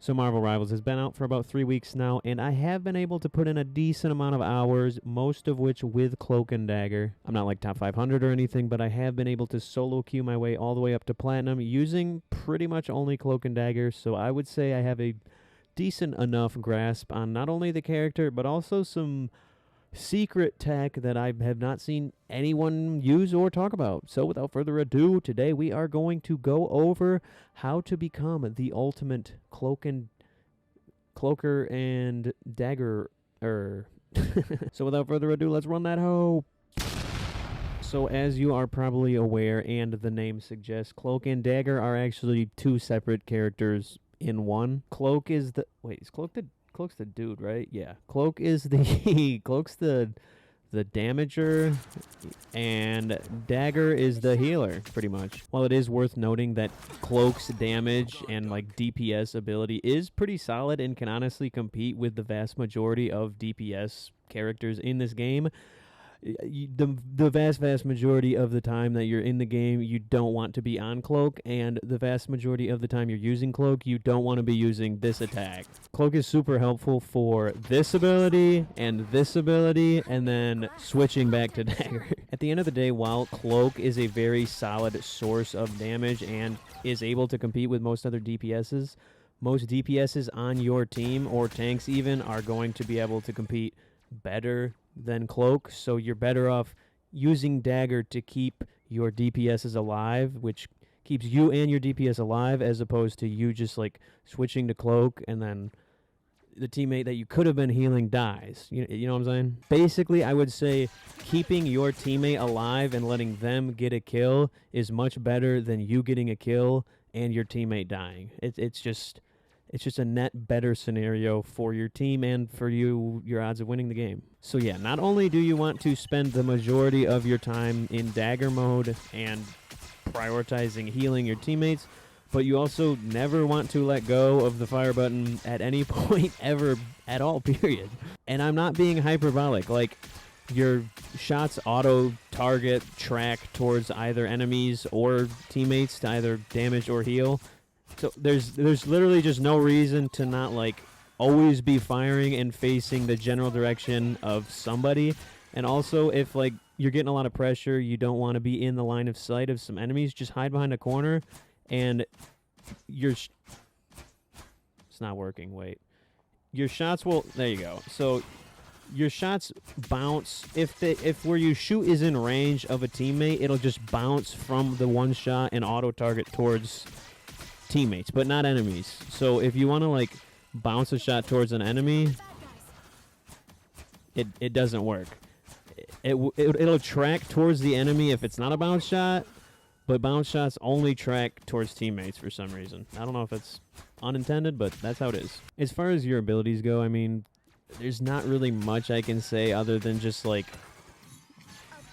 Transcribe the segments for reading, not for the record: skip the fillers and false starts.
So Marvel Rivals has been out for about 3 weeks now, and I have been able to put in a decent amount of hours, most of which with Cloak and Dagger. I'm not like top 500 or anything, but I have been able to solo queue my way all the way up to Platinum using pretty much only Cloak and Dagger, so I would say I have a decent enough grasp on not only the character, but also some secret tech that I have not seen anyone use or talk about. So without further ado, today we are going to go over how to become the ultimate Cloaker and Dagger. So without further ado, let's run that hoe. So as you are probably aware, and the name suggests, Cloak and Dagger are actually two separate characters in one. Cloak is the... Wait, is Cloak's the dude, right? Yeah. Cloak is the... Cloak's the damager, and Dagger is the healer, pretty much. While it is worth noting that Cloak's damage and, like, DPS ability is pretty solid and can honestly compete with the vast majority of DPS characters in this game, the vast majority of the time that you're in the game, you don't want to be on Cloak, and the vast majority of the time you're using Cloak, you don't want to be using this attack. Cloak is super helpful for this ability, and then switching back to Dagger. At the end of the day, while Cloak is a very solid source of damage and is able to compete with most other DPSs, most DPSs on your team, or tanks even, are going to be able to compete better than Cloak, so you're better off using Dagger to keep your DPSs alive, which keeps you and your DPS alive, as opposed to you just like switching to Cloak and then the teammate that you could have been healing dies. You know what I'm saying? Basically, I would say keeping your teammate alive and letting them get a kill is much better than you getting a kill and your teammate dying. It's just a net better scenario for your team and for you, your odds of winning the game. So yeah, not only do you want to spend the majority of your time in Dagger mode and prioritizing healing your teammates, but you also never want to let go of the fire button at any point ever at all, period. And I'm not being hyperbolic. Like, your shots auto-target track towards either enemies or teammates to either damage or heal. So there's literally just no reason to not, like, always be firing and facing the general direction of somebody. And also, if, like, you're getting a lot of pressure, you don't want to be in the line of sight of some enemies, just hide behind a corner, and it's not working, wait. Your shots will... There you go. So your shots bounce. If where you shoot is in range of a teammate, it'll just bounce from the one shot and auto-target towards teammates, but not enemies. So if you want to like bounce a shot towards an enemy, it doesn't work. It'll track towards the enemy if it's not a bounce shot, but bounce shots only track towards teammates for some reason. I don't know if it's unintended, but that's how it is. As far as your abilities go, I mean, there's not really much I can say other than just like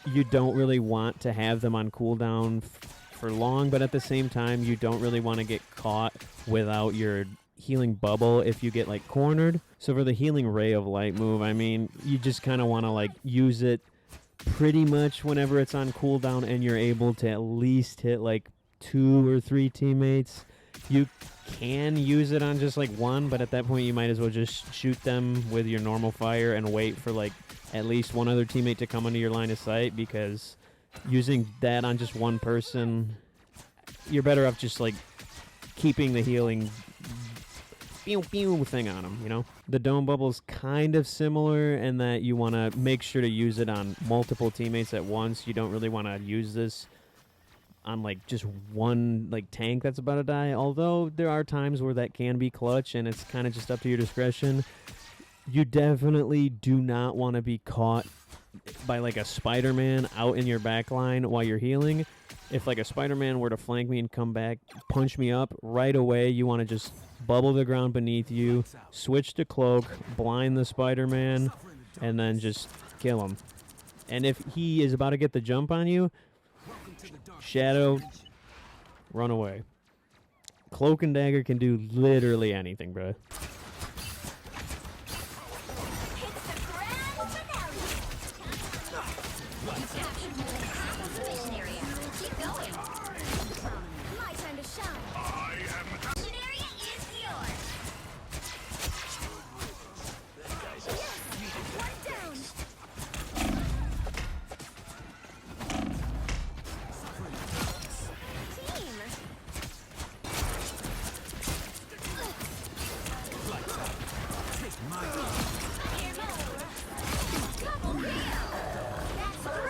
you don't really want to have them on cooldown for long, but at the same time you don't really want to get caught without your healing bubble if you get like cornered. So for the healing ray of light move, I mean, you just kind of want to like use it pretty much whenever it's on cooldown and you're able to at least hit like 2 or 3 teammates. You can use it on just like one, but at that point you might as well just shoot them with your normal fire and wait for like at least one other teammate to come into your line of sight, because using that on just one person, you're better off just like keeping the healing pew pew thing on them, you know? The dome bubble's kind of similar in that you want to make sure to use it on multiple teammates at once. You don't really want to use this on like just one like tank that's about to die, although there are times where that can be clutch and it's kind of just up to your discretion. You definitely do not want to be caught by like a Spider-Man out in your back line while you're healing. If like a Spider-Man were to flank me and come back, punch me up, right away you want to just bubble the ground beneath you, switch to Cloak, blind the Spider-Man, and then just kill him. And if he is about to get the jump on you, Shadow, run away. Cloak and Dagger can do literally anything, bro.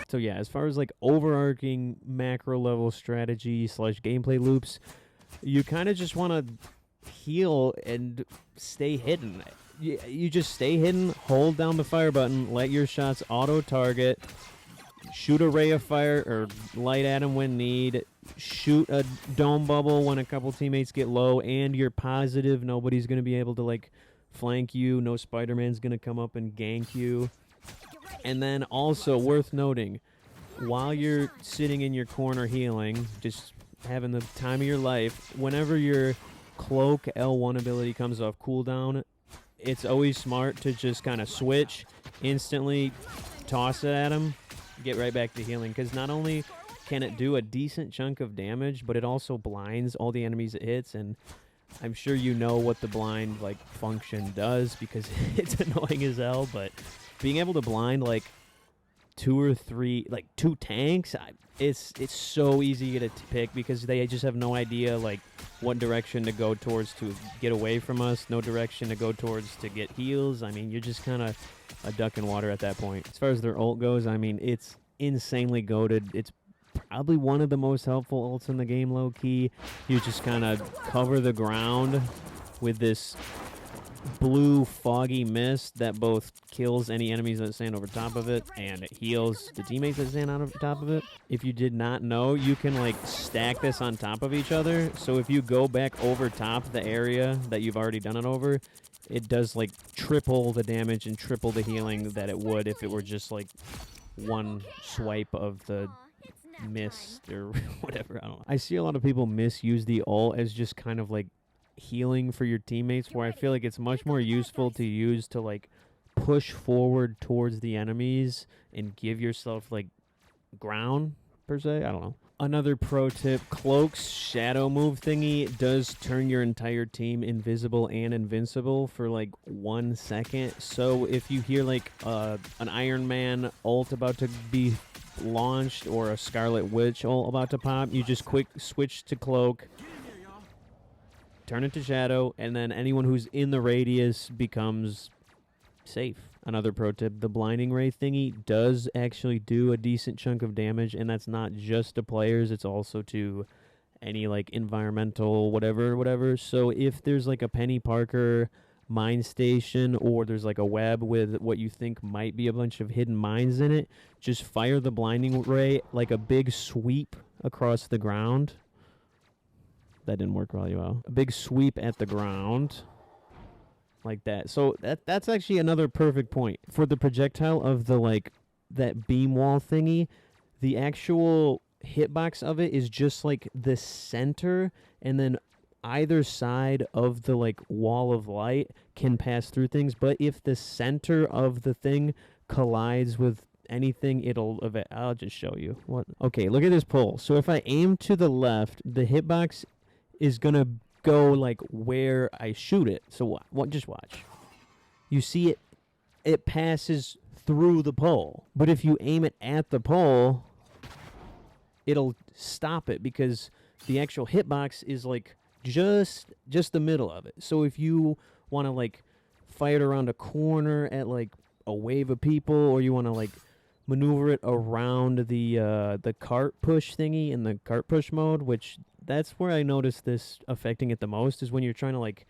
So yeah, as far as like overarching macro level strategy / gameplay loops, you kind of just want to heal and stay hidden. You just stay hidden, hold down the fire button, let your shots auto target, shoot a ray of fire or light at them when need, shoot a dome bubble when a couple teammates get low, and you're positive nobody's going to be able to like flank you, no Spider-Man's going to come up and gank you. And then also worth noting, while you're sitting in your corner healing, just having the time of your life, whenever your Cloak L1 ability comes off cooldown, it's always smart to just kind of switch, instantly toss it at him, get right back to healing, because not only can it do a decent chunk of damage, but it also blinds all the enemies it hits, and I'm sure you know what the blind like function does because it's annoying as hell, but being able to blind like 2 or 3, like 2 tanks, it's so easy to pick because they just have no idea like what direction to go towards to get away from us, no direction to go towards to get heals. I mean, you're just kind of a duck in water at that point. As far as their ult goes, I mean, it's insanely goated. It's probably one of the most helpful ults in the game, low-key. You just kind of cover the ground with this blue foggy mist that both kills any enemies that stand over top of it and it heals the teammates that stand on top of it. If you did not know, you can like stack this on top of each other, so if you go back over top the area that you've already done it over, it does like triple the damage and triple the healing that it would if it were just like one swipe of the mist or whatever. I don't know. I see a lot of people misuse the ult as just kind of like healing for your teammates, where I feel like it's much more useful to use to like push forward towards the enemies and give yourself like ground per se. I don't know. Another pro tip, Cloak's shadow move thingy does turn your entire team invisible and invincible for like 1 second. So if you hear like an Iron Man ult about to be launched or a Scarlet Witch ult about to pop, you just quick switch to Cloak, turn it to shadow, and then anyone who's in the radius becomes safe. Another pro tip, the blinding ray thingy does actually do a decent chunk of damage, and that's not just to players, it's also to any like environmental whatever. So if there's like a Penny Parker mine station, or there's like a web with what you think might be a bunch of hidden mines in it, just fire the blinding ray like a big sweep across the ground. That didn't work really well. A big sweep at the ground like that. So that's actually another perfect point for the projectile of the like that beam wall thingy. The actual hitbox of it is just like the center, and then either side of the like wall of light can pass through things, but if the center of the thing collides with anything, I'll just show you. What? Okay, look at this pull. So if I aim to the left, the hitbox is gonna go like where I shoot it. So what? Just watch. You see it passes through the pole. But if you aim it at the pole, it'll stop it because the actual hitbox is like just the middle of it. So if you want to like fire it around a corner at like a wave of people, or you want to like maneuver it around the cart push thingy in the cart push mode, which that's where I noticed this affecting it the most, is when you're trying to like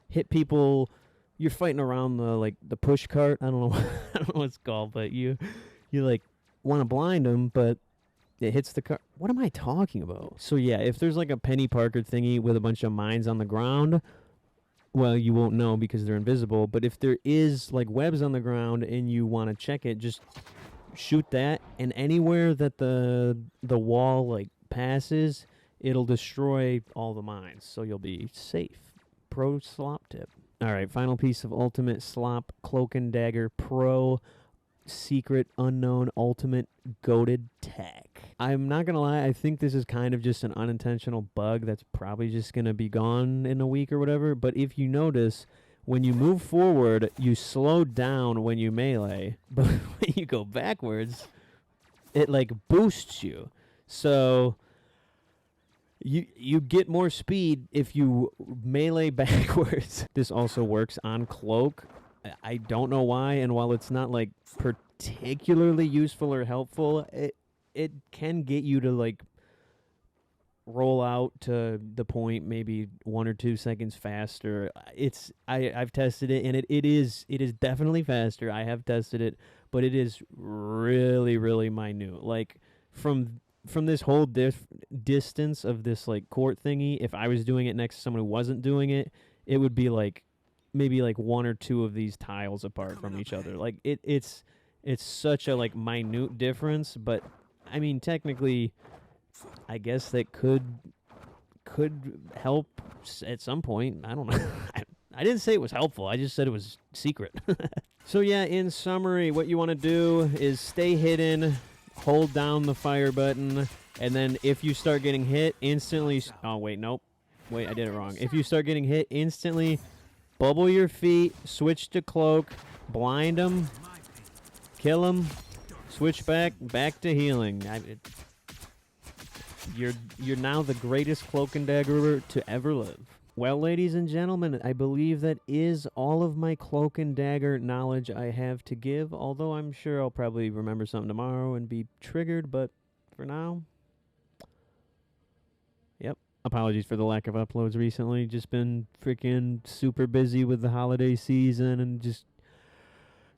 hit people, you're fighting around the push cart. I don't know I don't know what it's called, but you like want to blind them, but it hits the cart. What am I talking about? So yeah, if there's like a Penny Parker thingy with a bunch of mines on the ground, well, you won't know because they're invisible, but if there is like webs on the ground and you want to check it, just shoot that, and anywhere that the wall like passes, it'll destroy all the mines, so you'll be safe. Pro slop tip. Alright, final piece of ultimate slop, Cloak and Dagger Pro secret unknown ultimate goated tech. I'm not gonna lie, I think this is kind of just an unintentional bug that's probably just gonna be gone in a week or whatever, but if you notice, when you move forward, you slow down when you melee, but when you go backwards, it like boosts you. So you get more speed if you melee backwards. This also works on Cloak. I don't know why, and while it's not like particularly useful or helpful. It can get you to like roll out to the point maybe 1 or 2 seconds faster. I've tested it, and it is definitely faster. I have tested it, but it is really, really minute. Like from this whole distance of this like court thingy, if I was doing it next to someone who wasn't doing it, it would be like maybe like 1 or 2 of these tiles apart from each other. Like it's such a like minute difference, but I mean technically I guess that could help at some point. I don't know. I didn't say it was helpful. I just said it was secret. So yeah, in summary, what you want to do is stay hidden, hold down the fire button, and then if you start getting hit, instantly... Oh, wait, nope. Wait, I did it wrong. If you start getting hit, instantly bubble your feet, switch to cloak, blind them, kill them, switch back to healing. You're now the greatest Cloak and Dagger to ever live. Well, ladies and gentlemen, I believe that is all of my Cloak and Dagger knowledge I have to give, although I'm sure I'll probably remember something tomorrow and be triggered, but for now... Yep. Apologies for the lack of uploads recently. Just been freaking super busy with the holiday season and just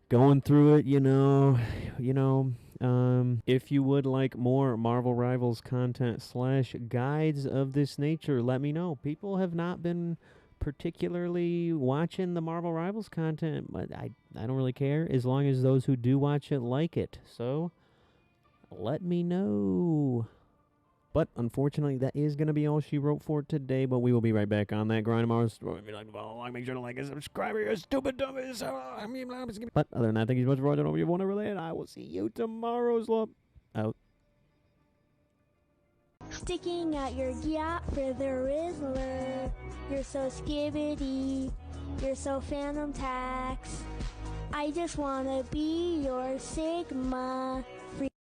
going through it, you know. If you would like more Marvel Rivals content / guides of this nature, let me know. People have not been particularly watching the Marvel Rivals content, but I don't really care as long as those who do watch it like it. So let me know. But unfortunately, that is going to be all she wrote for today, but we will be right back on that grind tomorrow. If you like to follow along, make sure to like and subscribe. You're stupid dummies. But other than that, thank you so much for watching. Hope you want to relate, and I will see you tomorrow. Slop out. Sticking out your yacht for the Rizzler. You're so skibbity. You're so Phantom Tax. I just wanna be your Sigma.